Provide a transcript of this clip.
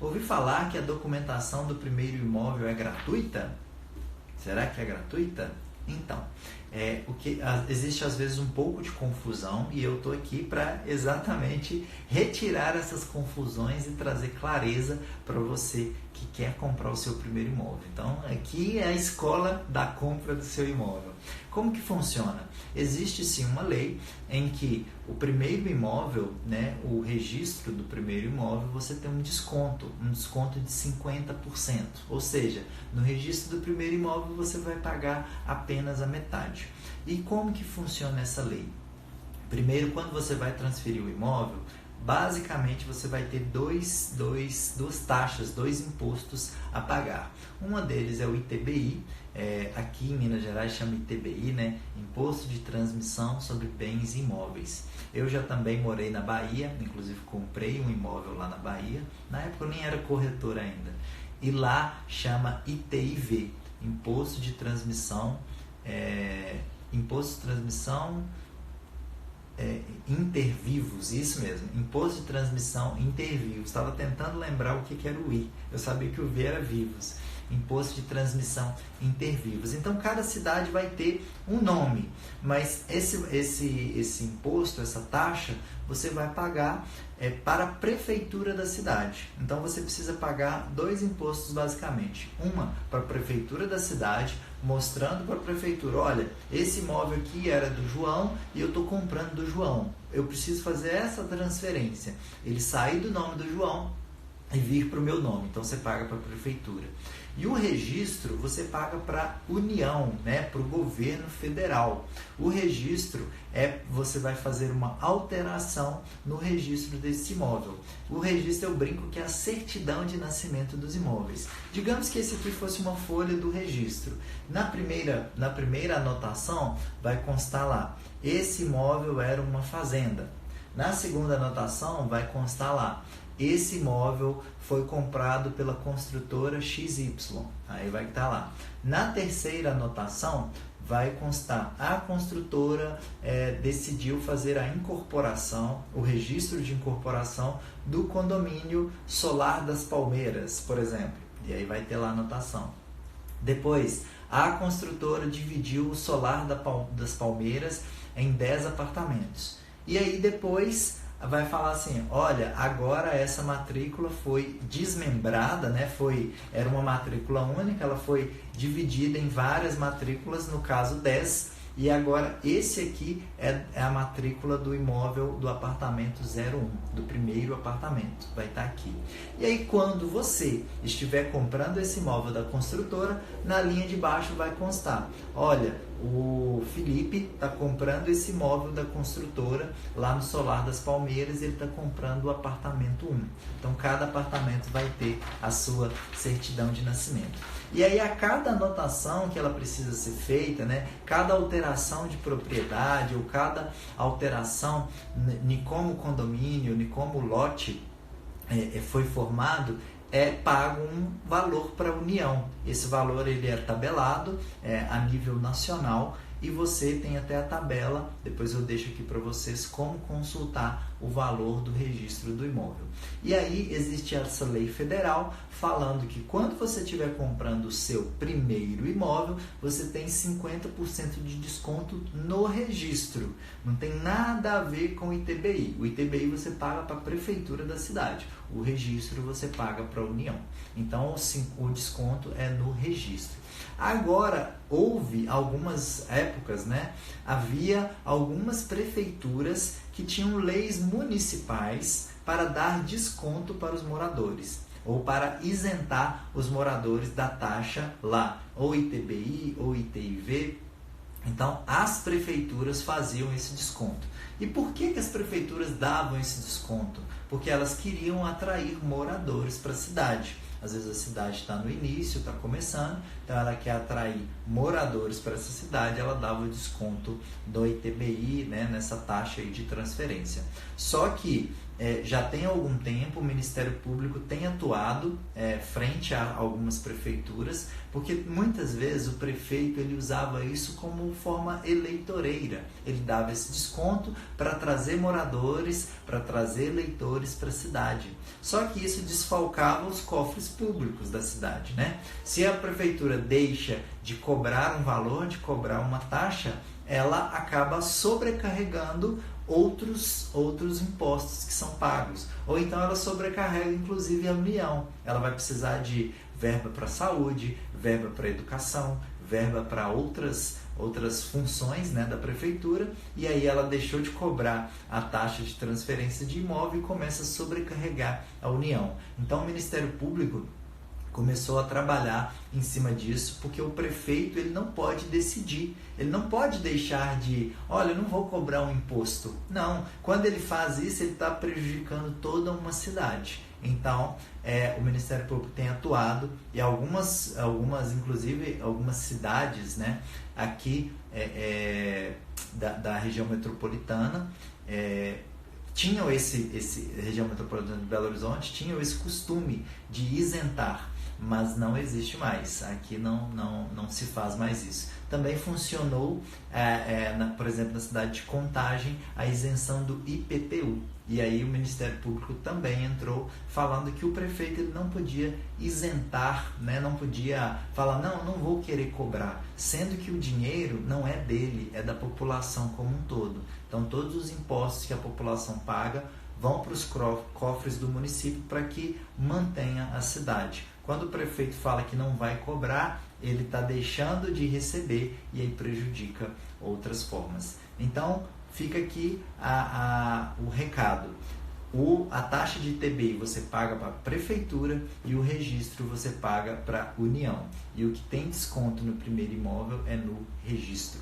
Ouvi falar que a documentação do primeiro imóvel é gratuita? Será que é gratuita? Então, existe às vezes um pouco de confusão e eu estou aqui para exatamente retirar essas confusões e trazer clareza para você que quer comprar o seu primeiro imóvel. Então, aqui é a escola da compra do seu imóvel. Como que funciona? Existe sim uma lei em que o primeiro imóvel, né, o registro do primeiro imóvel, você tem um desconto de 50%. Ou seja, no registro do primeiro imóvel você vai pagar apenas a metade. E como que funciona essa lei? Primeiro, quando você vai transferir o imóvel, basicamente você vai ter duas taxas, dois impostos a pagar. Uma deles é o ITBI, aqui em Minas Gerais chama ITBI, né? Imposto de Transmissão sobre Bens Imóveis. Eu já também morei na Bahia, inclusive comprei um imóvel lá na Bahia, na época eu nem era corretor ainda, e lá chama ITIV, Imposto de Transmissão, intervivos, isso mesmo, Imposto de Transmissão Intervivos. Estava tentando lembrar o que era o I, eu sabia que o V era vivos. Imposto de Transmissão Intervivos. Então, cada cidade vai ter um nome, mas esse imposto, essa taxa, você vai pagar para a prefeitura da cidade. Então, você precisa pagar dois impostos, basicamente. Uma para a prefeitura da cidade, mostrando para a prefeitura, olha, esse imóvel aqui era do João e eu estou comprando do João. Eu preciso fazer essa transferência. Ele sair do nome do João e vir para o meu nome. Então, você paga para a prefeitura. E o registro você paga para a União, né, para o governo federal. O registro você vai fazer uma alteração no registro desse imóvel. O registro eu brinco que é a certidão de nascimento dos imóveis. Digamos que esse aqui fosse uma folha do registro. Na primeira anotação vai constar lá, esse imóvel era uma fazenda. Na segunda anotação vai constar lá, esse imóvel foi comprado pela construtora XY, aí vai estar lá. Na terceira anotação vai constar, a construtora decidiu fazer a incorporação, o registro de incorporação do condomínio Solar das Palmeiras, por exemplo, e aí vai ter lá a anotação. Depois, a construtora dividiu o Solar das Palmeiras em 10 apartamentos. E aí depois vai falar assim, olha, agora essa matrícula foi desmembrada, né? Era uma matrícula única, ela foi dividida em várias matrículas, no caso 10, e agora esse aqui é a matrícula do imóvel do apartamento 01, do primeiro apartamento, vai estar aqui. E aí quando você estiver comprando esse imóvel da construtora, na linha de baixo vai constar, olha, o Felipe está comprando esse imóvel da construtora lá no Solar das Palmeiras, ele está comprando o apartamento 1. Então, cada apartamento vai ter a sua certidão de nascimento. E aí, a cada anotação que ela precisa ser feita, né, cada alteração de propriedade ou cada alteração em como o condomínio, em como o lote foi formado, pago um valor para a União. Esse valor ele é tabelado a nível nacional e você tem até a tabela, depois eu deixo aqui para vocês como consultar o valor do registro do imóvel. E aí existe essa lei federal falando que quando você estiver comprando o seu primeiro imóvel, você tem 50% de desconto no registro. Não tem nada a ver com o ITBI. O ITBI você paga para a prefeitura da cidade. O registro você paga para a União. Então o desconto é no registro. Agora, houve algumas épocas, né? Havia algumas prefeituras que tinham leis municipais para dar desconto para os moradores, ou para isentar os moradores da taxa lá, ou ITBI, ou ITIV. Então, as prefeituras faziam esse desconto. E por que as prefeituras davam esse desconto? Porque elas queriam atrair moradores para a cidade. Às vezes a cidade está no início, está começando, então ela quer atrair moradores para essa cidade, ela dava o desconto do ITBI, né, nessa taxa aí de transferência. Só que já tem algum tempo, o Ministério Público tem atuado frente a algumas prefeituras, porque muitas vezes o prefeito ele usava isso como forma eleitoreira. Ele dava esse desconto para trazer moradores, para trazer eleitores para a cidade. Só que isso desfalcava os cofres públicos da cidade, né? Se a prefeitura deixa de cobrar um valor, de cobrar uma taxa, ela acaba sobrecarregando outros impostos que são pagos. Ou então ela sobrecarrega inclusive a União. Ela vai precisar de verba para a saúde, verba para a educação, verba para outras funções, né, da prefeitura, e aí ela deixou de cobrar a taxa de transferência de imóvel e começa a sobrecarregar a União. Então o Ministério Público começou a trabalhar em cima disso, porque o prefeito ele não pode decidir, ele não pode deixar de, olha, eu não vou cobrar um imposto. Não, quando ele faz isso, ele está prejudicando toda uma cidade. Então, o Ministério Público tem atuado e algumas inclusive, algumas cidades, né, aqui da região metropolitana, tinham região metropolitana de Belo Horizonte, tinham esse costume de isentar, mas não existe mais. Aqui não se faz mais isso. Também funcionou, por exemplo, na cidade de Contagem, a isenção do IPTU. E aí o Ministério Público também entrou falando que o prefeito ele não podia isentar, né? Não podia falar, não vou querer cobrar, sendo que o dinheiro não é dele, é da população como um todo. Então todos os impostos que a população paga vão para os cofres do município para que mantenha a cidade. Quando o prefeito fala que não vai cobrar, ele está deixando de receber e aí prejudica outras formas. Então, fica aqui o recado. A taxa de ITBI você paga para a prefeitura e o registro você paga para a União. E o que tem desconto no primeiro imóvel é no registro.